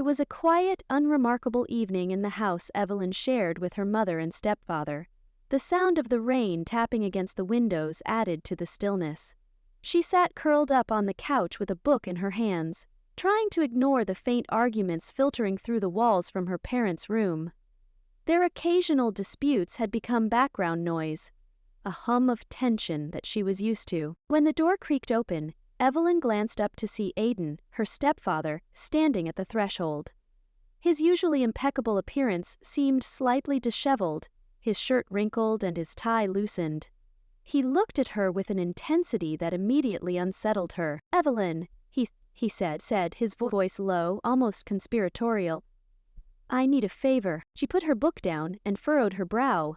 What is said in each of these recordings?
was a quiet, unremarkable evening in the house Evelyn shared with her mother and stepfather. The sound of the rain tapping against the windows added to the stillness. She sat curled up on the couch with a book in her hands, trying to ignore the faint arguments filtering through the walls from her parents' room. Their occasional disputes had become background noise, a hum of tension that she was used to. When the door creaked open, Evelyn glanced up to see Aidan, her stepfather, standing at the threshold. His usually impeccable appearance seemed slightly disheveled, his shirt wrinkled and his tie loosened. He looked at her with an intensity that immediately unsettled her. "Evelyn," he said, his voice low, almost conspiratorial. "I need a favor." She put her book down and furrowed her brow.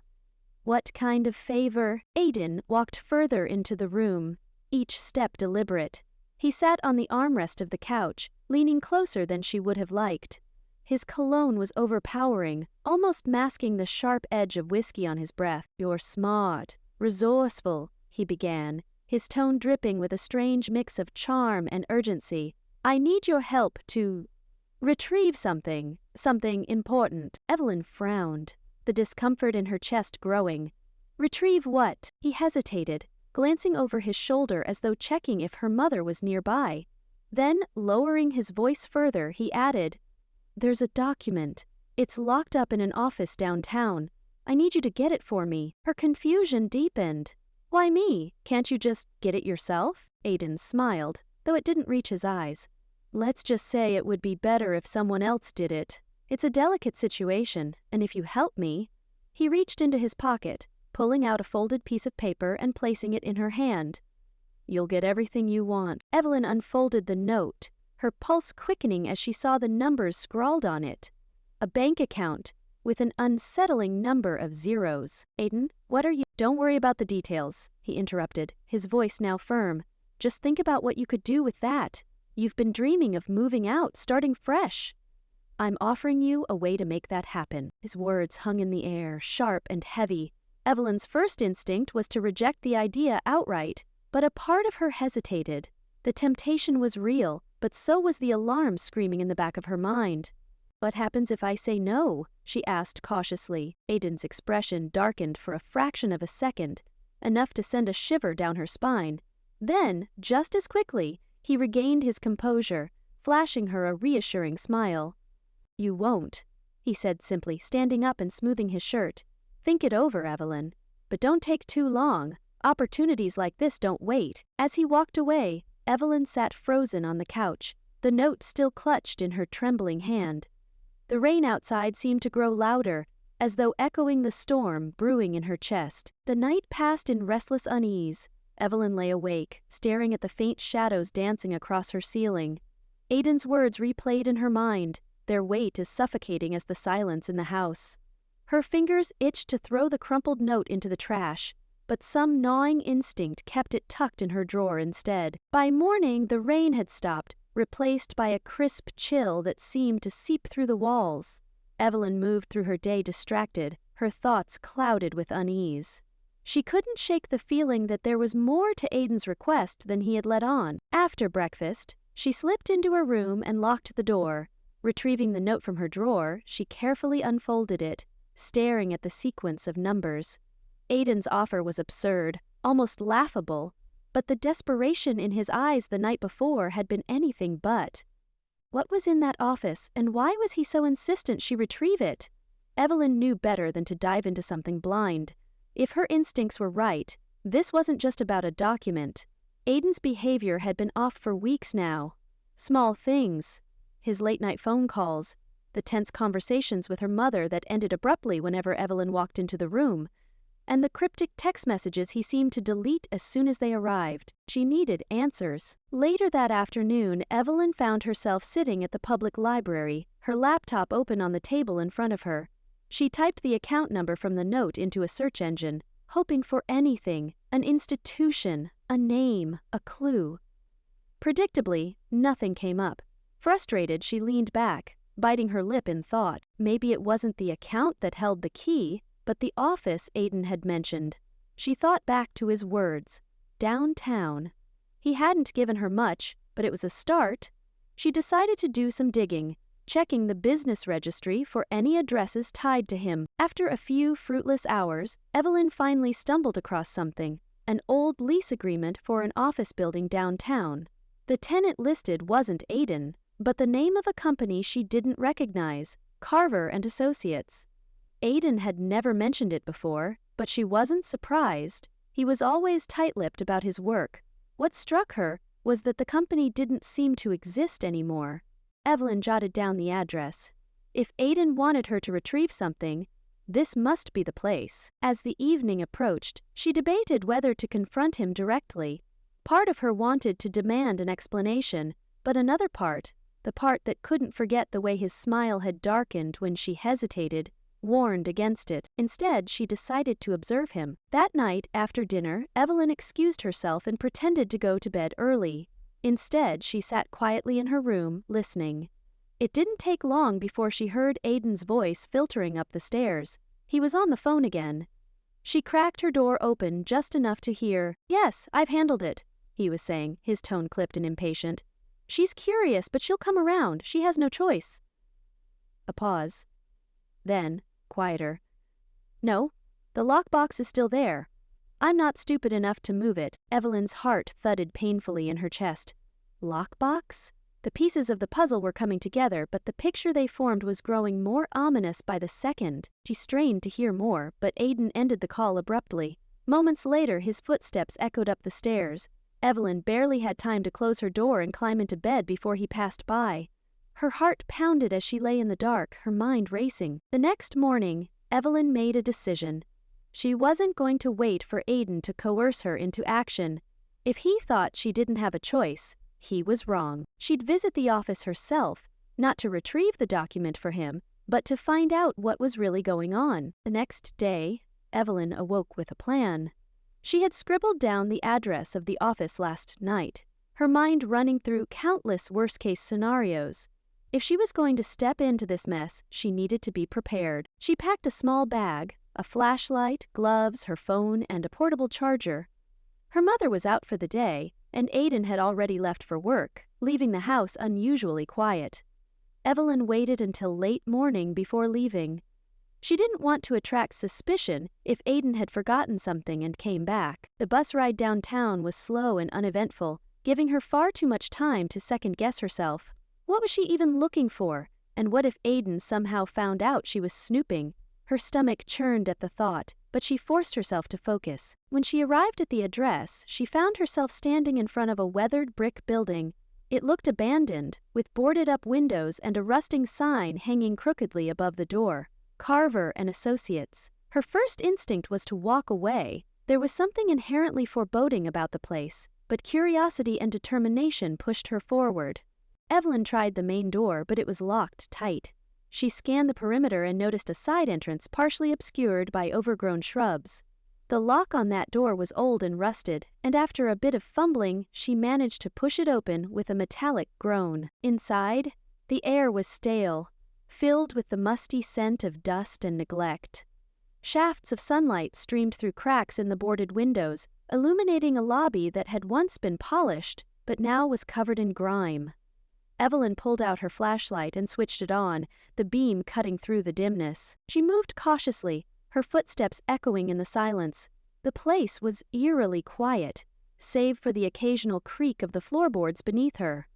"What kind of favor?" Aidan walked further into the room, each step deliberate. He sat on the armrest of the couch, leaning closer than she would have liked. His cologne was overpowering, almost masking the sharp edge of whiskey on his breath. "You're smart, resourceful," he began, his tone dripping with a strange mix of charm and urgency. "I need your help to retrieve something important." Evelyn frowned, the discomfort in her chest growing. "Retrieve what?" He hesitated, glancing over his shoulder as though checking if her mother was nearby. Then, lowering his voice further, he added, "There's a document. It's locked up in an office downtown. I need you to get it for me." Her confusion deepened. "Why me? Can't you just get it yourself?" Aidan smiled, though it didn't reach his eyes. "Let's just say it would be better if someone else did it. It's a delicate situation, and if you help me..." He reached into his pocket, pulling out a folded piece of paper and placing it in her hand. "You'll get everything you want." Evelyn unfolded the note, her pulse quickening as she saw the numbers scrawled on it. A bank account with an unsettling number of zeros. "Aidan, what are you—" "Don't worry about the details," he interrupted, his voice now firm. "Just think about what you could do with that. You've been dreaming of moving out, starting fresh. I'm offering you a way to make that happen." His words hung in the air, sharp and heavy. Evelyn's first instinct was to reject the idea outright, but a part of her hesitated. The temptation was real, but so was the alarm screaming in the back of her mind. "What happens if I say no?" she asked cautiously. Aidan's expression darkened for a fraction of a second, enough to send a shiver down her spine. Then, just as quickly, he regained his composure, flashing her a reassuring smile. "You won't," he said simply, standing up and smoothing his shirt. "Think it over, Evelyn. But don't take too long. Opportunities like this don't wait." As he walked away, Evelyn sat frozen on the couch, the note still clutched in her trembling hand. The rain outside seemed to grow louder, as though echoing the storm brewing in her chest. The night passed in restless unease. Evelyn lay awake, staring at the faint shadows dancing across her ceiling. Aidan's words replayed in her mind, their weight as suffocating as the silence in the house. Her fingers itched to throw the crumpled note into the trash, but some gnawing instinct kept it tucked in her drawer instead. By morning, the rain had stopped, replaced by a crisp chill that seemed to seep through the walls. Evelyn moved through her day distracted, her thoughts clouded with unease. She couldn't shake the feeling that there was more to Aidan's request than he had let on. After breakfast, she slipped into her room and locked the door. Retrieving the note from her drawer, she carefully unfolded it, staring at the sequence of numbers. Aidan's offer was absurd, almost laughable, but the desperation in his eyes the night before had been anything but. What was in that office, and why was he so insistent she retrieve it? Evelyn knew better than to dive into something blind. If her instincts were right, this wasn't just about a document. Aidan's behavior had been off for weeks now. Small things. His late-night phone calls, the tense conversations with her mother that ended abruptly whenever Evelyn walked into the room, and the cryptic text messages he seemed to delete as soon as they arrived. She needed answers. Later that afternoon, Evelyn found herself sitting at the public library, her laptop open on the table in front of her. She typed the account number from the note into a search engine, hoping for anything, an institution, a name, a clue. Predictably, nothing came up. Frustrated, she leaned back, biting her lip in thought. Maybe it wasn't the account that held the key, but the office Aidan had mentioned. She thought back to his words. Downtown. He hadn't given her much, but it was a start. She decided to do some digging, checking the business registry for any addresses tied to him. After a few fruitless hours, Evelyn finally stumbled across something, an old lease agreement for an office building downtown. The tenant listed wasn't Aiden, but the name of a company she didn't recognize, Carver and Associates. Aiden had never mentioned it before, but she wasn't surprised. He was always tight-lipped about his work. What struck her was that the company didn't seem to exist anymore. Evelyn jotted down the address. If Aiden wanted her to retrieve something, this must be the place. As the evening approached, she debated whether to confront him directly. Part of her wanted to demand an explanation, but another part, the part that couldn't forget the way his smile had darkened when she hesitated, warned against it. Instead, she decided to observe him. That night, after dinner, Evelyn excused herself and pretended to go to bed early. Instead, she sat quietly in her room, listening. It didn't take long before she heard Aiden's voice filtering up the stairs. He was on the phone again. She cracked her door open just enough to hear, "Yes, I've handled it," he was saying, his tone clipped and impatient. "She's curious, but she'll come around. She has no choice." A pause. Then, quieter. "No, the lockbox is still there. I'm not stupid enough to move it." Evelyn's heart thudded painfully in her chest. Lockbox? The pieces of the puzzle were coming together, but the picture they formed was growing more ominous by the second. She strained to hear more, but Aiden ended the call abruptly. Moments later, his footsteps echoed up the stairs. Evelyn barely had time to close her door and climb into bed before he passed by. Her heart pounded as she lay in the dark, her mind racing. The next morning, Evelyn made a decision. She wasn't going to wait for Aiden to coerce her into action. If he thought she didn't have a choice, he was wrong. She'd visit the office herself, not to retrieve the document for him, but to find out what was really going on. The next day, Evelyn awoke with a plan. She had scribbled down the address of the office last night, her mind running through countless worst-case scenarios. If she was going to step into this mess, she needed to be prepared. She packed a small bag, a flashlight, gloves, her phone, and a portable charger. Her mother was out for the day, and Aiden had already left for work, leaving the house unusually quiet. Evelyn waited until late morning before leaving. She didn't want to attract suspicion if Aiden had forgotten something and came back. The bus ride downtown was slow and uneventful, giving her far too much time to second-guess herself. What was she even looking for? And what if Aiden somehow found out she was snooping? Her stomach churned at the thought, but she forced herself to focus. When she arrived at the address, she found herself standing in front of a weathered brick building. It looked abandoned, with boarded-up windows and a rusting sign hanging crookedly above the door. Carver and Associates. Her first instinct was to walk away. There was something inherently foreboding about the place, but curiosity and determination pushed her forward. Evelyn tried the main door, but it was locked tight. She scanned the perimeter and noticed a side entrance partially obscured by overgrown shrubs. The lock on that door was old and rusted, and after a bit of fumbling, she managed to push it open with a metallic groan. Inside, the air was stale, filled with the musty scent of dust and neglect. Shafts of sunlight streamed through cracks in the boarded windows, illuminating a lobby that had once been polished, but now was covered in grime. Evelyn pulled out her flashlight and switched it on, the beam cutting through the dimness. She moved cautiously, her footsteps echoing in the silence. The place was eerily quiet, save for the occasional creak of the floorboards beneath her.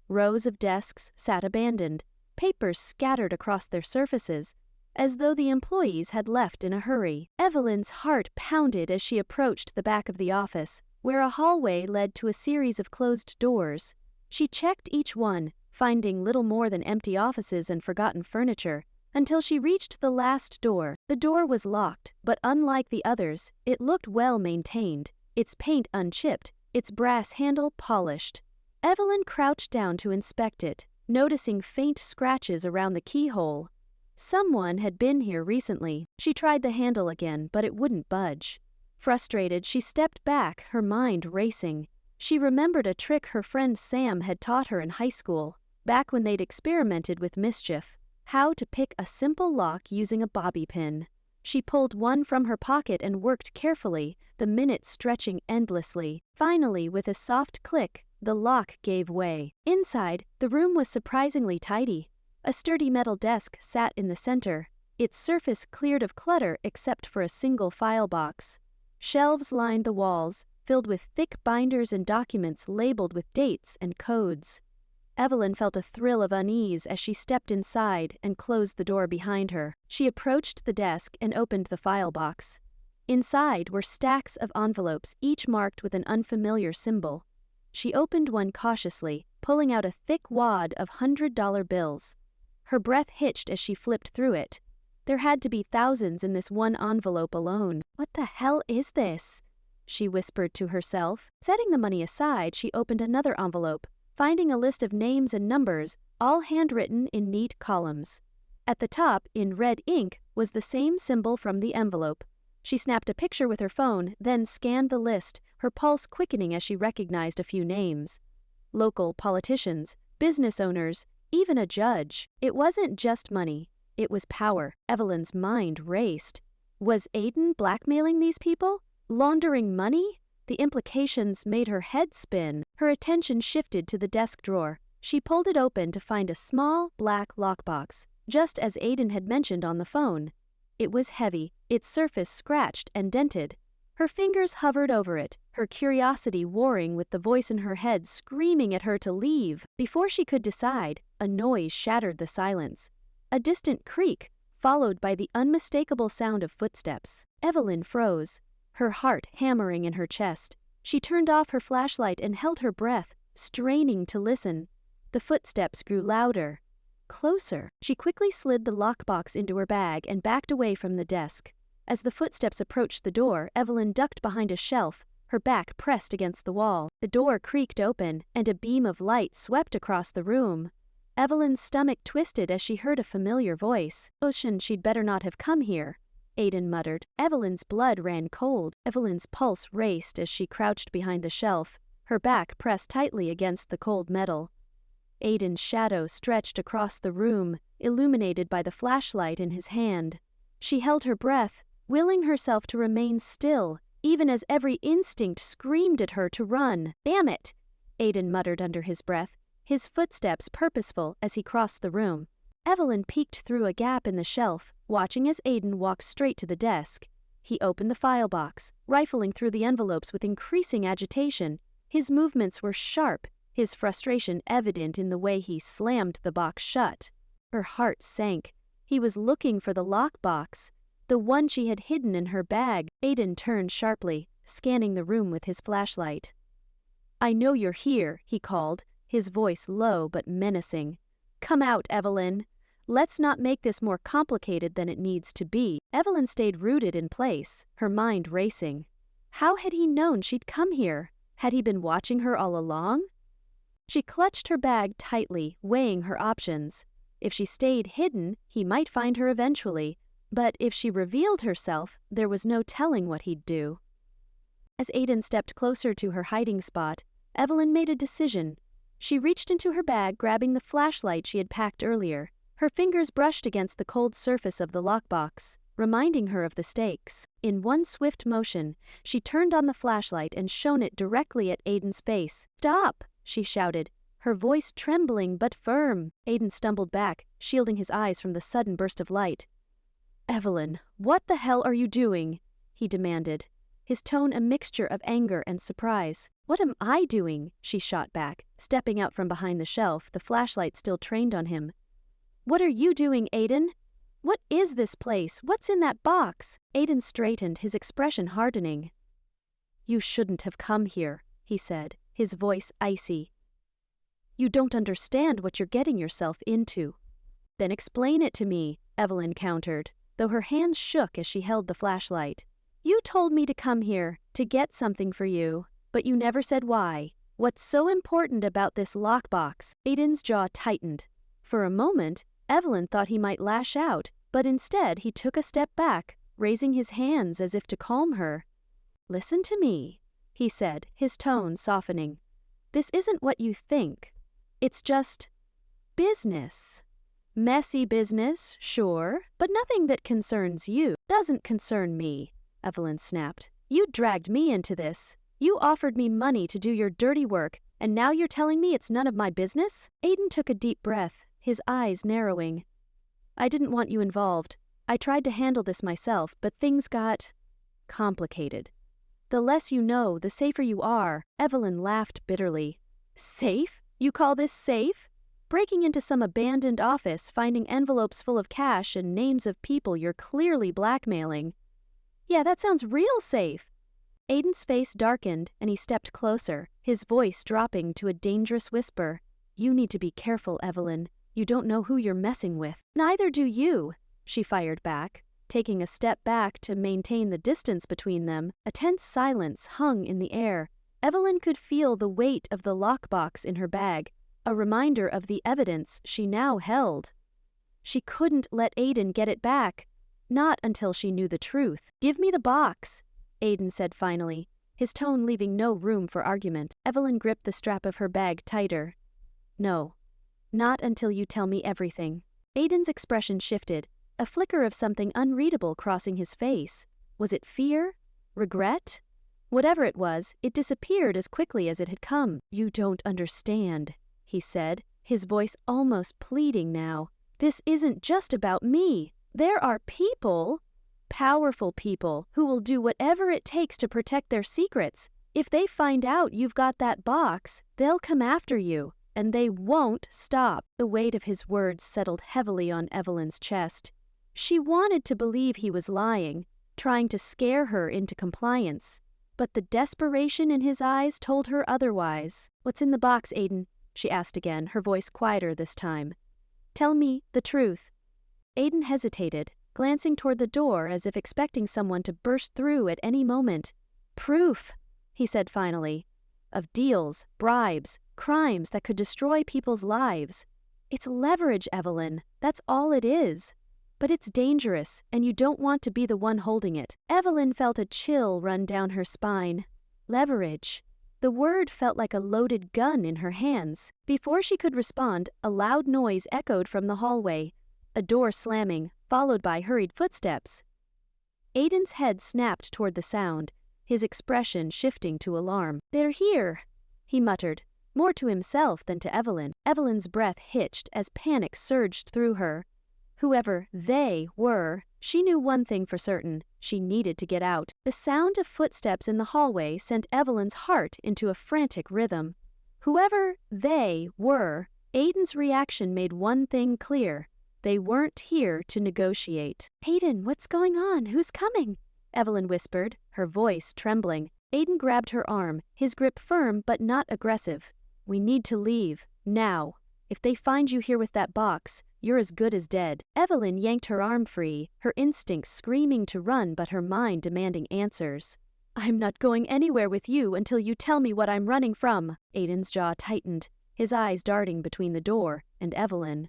Rows of desks sat abandoned, papers scattered across their surfaces, as though the employees had left in a hurry. Evelyn's heart pounded as she approached the back of the office, where a hallway led to a series of closed doors. She checked each one, finding little more than empty offices and forgotten furniture, until she reached the last door. The door was locked, but unlike the others, it looked well maintained, its paint unchipped, its brass handle polished. Evelyn crouched down to inspect it, noticing faint scratches around the keyhole. Someone had been here recently. She tried the handle again, but it wouldn't budge. Frustrated, she stepped back, her mind racing. She remembered a trick her friend Sam had taught her in high school, back when they'd experimented with mischief: how to pick a simple lock using a bobby pin. She pulled one from her pocket and worked carefully, the minutes stretching endlessly. Finally, with a soft click, the lock gave way. Inside, the room was surprisingly tidy. A sturdy metal desk sat in the center, its surface cleared of clutter except for a single file box. Shelves lined the walls, filled with thick binders and documents labeled with dates and codes. Evelyn felt a thrill of unease as she stepped inside and closed the door behind her. She approached the desk and opened the file box. Inside were stacks of envelopes, each marked with an unfamiliar symbol. She opened one cautiously, pulling out a thick wad of $100 bills. Her breath hitched as she flipped through it. There had to be thousands in this one envelope alone. "What the hell is this?" she whispered to herself. Setting the money aside, she opened another envelope, finding a list of names and numbers, all handwritten in neat columns. At the top, in red ink, was the same symbol from the envelope. She snapped a picture with her phone, then scanned the list, her pulse quickening as she recognized a few names. Local politicians, business owners, even a judge. It wasn't just money. It was power. Evelyn's mind raced. Was Aiden blackmailing these people? Laundering money? The implications made her head spin. Her attention shifted to the desk drawer. She pulled it open to find a small, black lockbox, just as Aiden had mentioned on the phone. It was heavy, its surface scratched and dented. Her fingers hovered over it, her curiosity warring with the voice in her head screaming at her to leave. Before she could decide, a noise shattered the silence. A distant creak, followed by the unmistakable sound of footsteps. Evelyn froze, her heart hammering in her chest. She turned off her flashlight and held her breath, straining to listen. The footsteps grew louder. Closer. She quickly slid the lockbox into her bag and backed away from the desk. As the footsteps approached the door, Evelyn ducked behind a shelf, her back pressed against the wall. The door creaked open, and a beam of light swept across the room. Evelyn's stomach twisted as she heard a familiar voice. "Ocean, she'd better not have come here," Aiden muttered. Evelyn's blood ran cold. Evelyn's pulse raced as she crouched behind the shelf, her back pressed tightly against the cold metal. Aiden's shadow stretched across the room, illuminated by the flashlight in his hand. She held her breath, willing herself to remain still, even as every instinct screamed at her to run. "Damn it!" Aiden muttered under his breath, his footsteps purposeful as he crossed the room. Evelyn peeked through a gap in the shelf, watching as Aiden walked straight to the desk. He opened the file box, rifling through the envelopes with increasing agitation. His movements were sharp, his frustration evident in the way he slammed the box shut. Her heart sank. He was looking for the lockbox, the one she had hidden in her bag. Aiden turned sharply, scanning the room with his flashlight. "I know you're here," he called, his voice low but menacing. "Come out, Evelyn. Let's not make this more complicated than it needs to be." Evelyn stayed rooted in place, her mind racing. How had he known she'd come here? Had he been watching her all along? She clutched her bag tightly, weighing her options. If she stayed hidden, he might find her eventually, but if she revealed herself, there was no telling what he'd do. As Aiden stepped closer to her hiding spot, Evelyn made a decision. She reached into her bag, grabbing the flashlight she had packed earlier. Her fingers brushed against the cold surface of the lockbox, reminding her of the stakes. In one swift motion, she turned on the flashlight and shone it directly at Aiden's face. "Stop!" she shouted, her voice trembling but firm. Aiden stumbled back, shielding his eyes from the sudden burst of light. "Evelyn, what the hell are you doing?" he demanded, his tone a mixture of anger and surprise. "What am I doing?" she shot back, stepping out from behind the shelf, the flashlight still trained on him. "What are you doing, Aiden? What is this place? What's in that box?" Aiden straightened, his expression hardening. "You shouldn't have come here," he said, his voice icy. "You don't understand what you're getting yourself into." "Then explain it to me," Evelyn countered, though her hands shook as she held the flashlight. "You told me to come here, to get something for you, but you never said why. What's so important about this lockbox?" Aiden's jaw tightened. For a moment, Evelyn thought he might lash out, but instead he took a step back, raising his hands as if to calm her. "Listen to me," he said, his tone softening. "This isn't what you think. It's just business. Messy business, sure, but nothing that concerns you. Doesn't concern me," Evelyn snapped. "You dragged me into this. You offered me money to do your dirty work, and now you're telling me it's none of my business?" Aiden took a deep breath, his eyes narrowing. "I didn't want you involved. I tried to handle this myself, but things got complicated." "The less you know, the safer you are," Evelyn laughed bitterly. "Safe? You call this safe? Breaking into some abandoned office, finding envelopes full of cash and names of people you're clearly blackmailing. Yeah, that sounds real safe." Aiden's face darkened and he stepped closer, his voice dropping to a dangerous whisper. "You need to be careful, Evelyn. You don't know who you're messing with." "Neither do you," she fired back. Taking a step back to maintain the distance between them, a tense silence hung in the air. Evelyn could feel the weight of the lockbox in her bag, a reminder of the evidence she now held. She couldn't let Aiden get it back, not until she knew the truth. "Give me the box," Aiden said finally, his tone leaving no room for argument. Evelyn gripped the strap of her bag tighter. "No, not until you tell me everything." Aiden's expression shifted, a flicker of something unreadable crossing his face. Was it fear? Regret? Whatever it was, it disappeared as quickly as it had come. "You don't understand," he said, his voice almost pleading now. "This isn't just about me. There are people, powerful people, who will do whatever it takes to protect their secrets. If they find out you've got that box, they'll come after you, and they won't stop." The weight of his words settled heavily on Evelyn's chest. She wanted to believe he was lying, trying to scare her into compliance. But the desperation in his eyes told her otherwise. "What's in the box, Aiden?" she asked again, her voice quieter this time. "Tell me the truth." Aiden hesitated, glancing toward the door as if expecting someone to burst through at any moment. "Proof," he said finally, "of deals, bribes, crimes that could destroy people's lives. It's leverage, Evelyn. That's all it is. But it's dangerous, and you don't want to be the one holding it." Evelyn felt a chill run down her spine. Leverage. The word felt like a loaded gun in her hands. Before she could respond, a loud noise echoed from the hallway, a door slamming, followed by hurried footsteps. Aiden's head snapped toward the sound, his expression shifting to alarm. "They're here," he muttered, more to himself than to Evelyn. Evelyn's breath hitched as panic surged through her. Whoever they were, she knew one thing for certain: she needed to get out. The sound of footsteps in the hallway sent Evelyn's heart into a frantic rhythm. Whoever they were, Aiden's reaction made one thing clear: they weren't here to negotiate. "Aiden, what's going on? Who's coming?" Evelyn whispered, her voice trembling. Aiden grabbed her arm, his grip firm but not aggressive. "We need to leave, now. If they find you here with that box, you're as good as dead." Evelyn yanked her arm free, her instincts screaming to run but her mind demanding answers. "I'm not going anywhere with you until you tell me what I'm running from." Aiden's jaw tightened, his eyes darting between the door and Evelyn.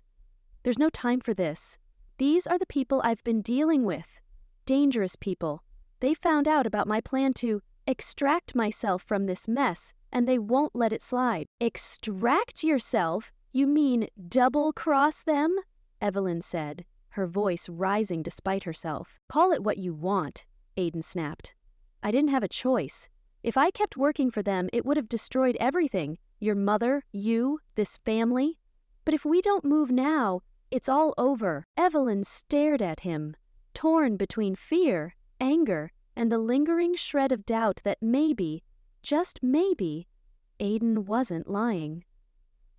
"There's no time for this. These are the people I've been dealing with. Dangerous people. They found out about my plan to extract myself from this mess, and they won't let it slide." "Extract yourself? You mean double-cross them?" Evelyn said, her voice rising despite herself. "Call it what you want," Aiden snapped. "I didn't have a choice. If I kept working for them, it would have destroyed everything. Your mother, you, this family. But if we don't move now, it's all over." Evelyn stared at him, torn between fear, anger, and the lingering shred of doubt that maybe, just maybe, Aiden wasn't lying.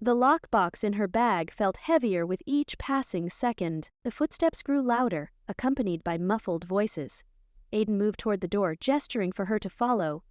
The lockbox in her bag felt heavier with each passing second. The footsteps grew louder, accompanied by muffled voices. Aiden moved toward the door, gesturing for her to follow.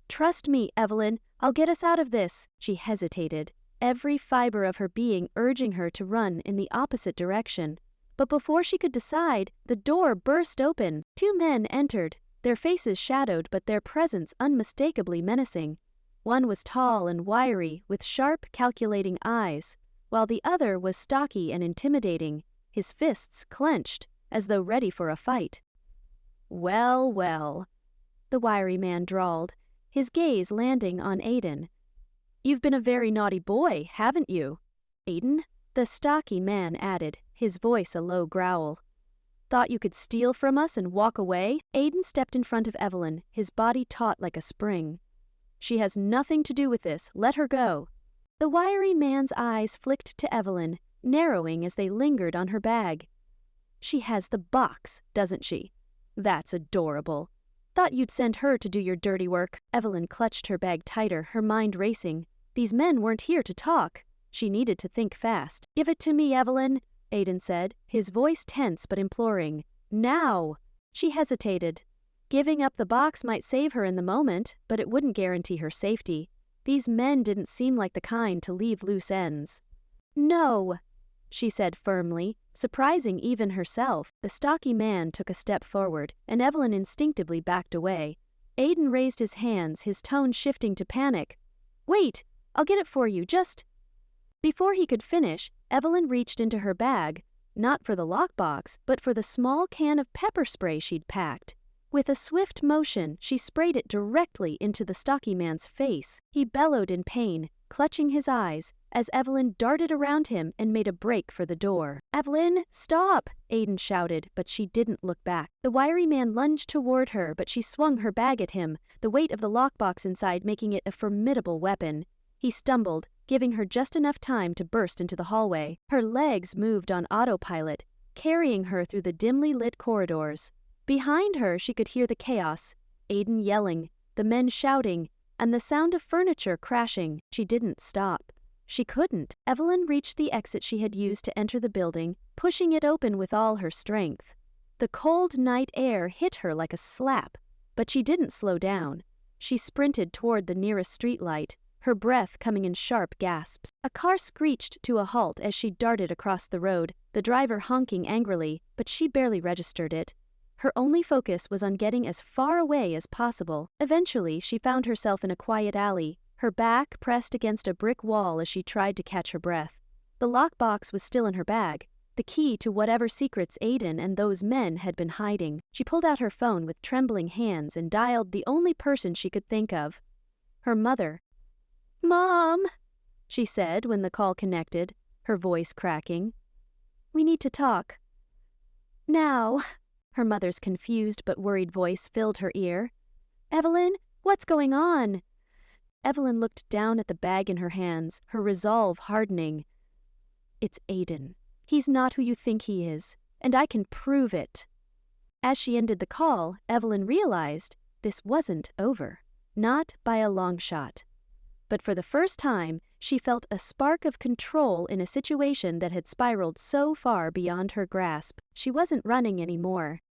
"Trust me, Evelyn, I'll get us out of this." She hesitated, every fiber of her being urging her to run in the opposite direction. But before she could decide, the door burst open. Two men entered, their faces shadowed but their presence unmistakably menacing. One was tall and wiry, with sharp, calculating eyes, while the other was stocky and intimidating, his fists clenched, as though ready for a fight. "Well, well," the wiry man drawled, his gaze landing on Aiden. "You've been a very naughty boy, haven't you?" "Aiden?" the stocky man added, his voice a low growl. "Thought you could steal from us and walk away?" Aiden stepped in front of Evelyn, his body taut like a spring. "She has nothing to do with this. Let her go." The wiry man's eyes flicked to Evelyn, narrowing as they lingered on her bag. "She has the box, doesn't she? That's adorable. Thought you'd send her to do your dirty work." Evelyn clutched her bag tighter, her mind racing. These men weren't here to talk. She needed to think fast. "Give it to me, Evelyn," Aiden said, his voice tense but imploring. "Now!" She hesitated. Giving up the box might save her in the moment, but it wouldn't guarantee her safety. These men didn't seem like the kind to leave loose ends. "No," she said firmly, surprising even herself. The stocky man took a step forward, and Evelyn instinctively backed away. Aiden raised his hands, his tone shifting to panic. "Wait, I'll get it for you, just—" Before he could finish, Evelyn reached into her bag, not for the lockbox, but for the small can of pepper spray she'd packed. With a swift motion, she sprayed it directly into the stocky man's face. He bellowed in pain, clutching his eyes, as Evelyn darted around him and made a break for the door. "Evelyn, stop!" Aiden shouted, but she didn't look back. The wiry man lunged toward her, but she swung her bag at him, the weight of the lockbox inside making it a formidable weapon. He stumbled, giving her just enough time to burst into the hallway. Her legs moved on autopilot, carrying her through the dimly lit corridors. Behind her, she could hear the chaos, Aiden yelling, the men shouting, and the sound of furniture crashing. She didn't stop. She couldn't. Evelyn reached the exit she had used to enter the building, pushing it open with all her strength. The cold night air hit her like a slap, but she didn't slow down. She sprinted toward the nearest streetlight, her breath coming in sharp gasps. A car screeched to a halt as she darted across the road, the driver honking angrily, but she barely registered it. Her only focus was on getting as far away as possible. Eventually, she found herself in a quiet alley, her back pressed against a brick wall as she tried to catch her breath. The lockbox was still in her bag, the key to whatever secrets Aiden and those men had been hiding. She pulled out her phone with trembling hands and dialed the only person she could think of. Her mother. "Mom," she said when the call connected, her voice cracking. "We need to talk. Now." Her mother's confused but worried voice filled her ear. "Evelyn, what's going on?" Evelyn looked down at the bag in her hands, her resolve hardening. "It's Aiden. He's not who you think he is, and I can prove it." As she ended the call, Evelyn realized this wasn't over. Not by a long shot. But for the first time, she felt a spark of control in a situation that had spiraled so far beyond her grasp. She wasn't running anymore.